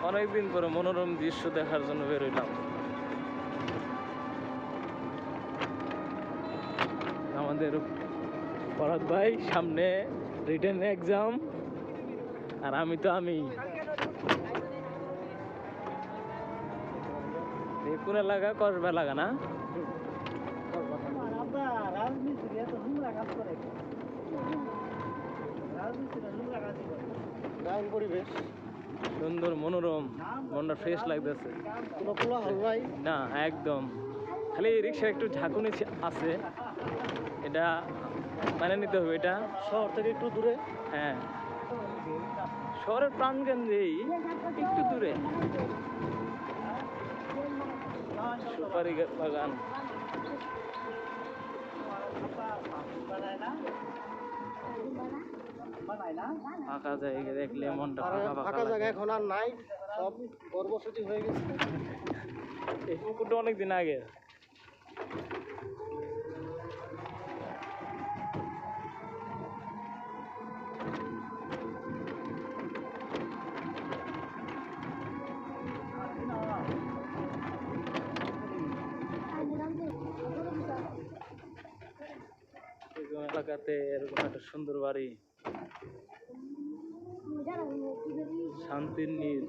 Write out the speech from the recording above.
অনেকদিন পরে মনোরম দৃশ্য দেখার জন্য বেরোইলাম। আমাদের ফরহাদ ভাই সামনে রিটেন এক্সাম, আর আমি কোন এলাকা কসবা লাগা না পরিবেশ সুন্দর মনোরম, মনটা ফ্রেশ লাগতেছে না একদম। খালি রিক্সার একটু ঝাঁকুনি আছে, এটা মানে নিতে হবে। এটা শহর থেকে একটু দূরে, হ্যাঁ শহরের প্রাণকেন্দ্রেই একটু দূরে সুপারি বাগান। ফাঁকা জায়গা দেখলে মনটা ফাঁকা জায়গা এখন আর নাই, সব গর্ভবতী হয়ে গেছে। এই পুকুরটা অনেকদিন আগে। এলাকাতে এরকম একটা সুন্দর বাড়ি, শান্তির নীল।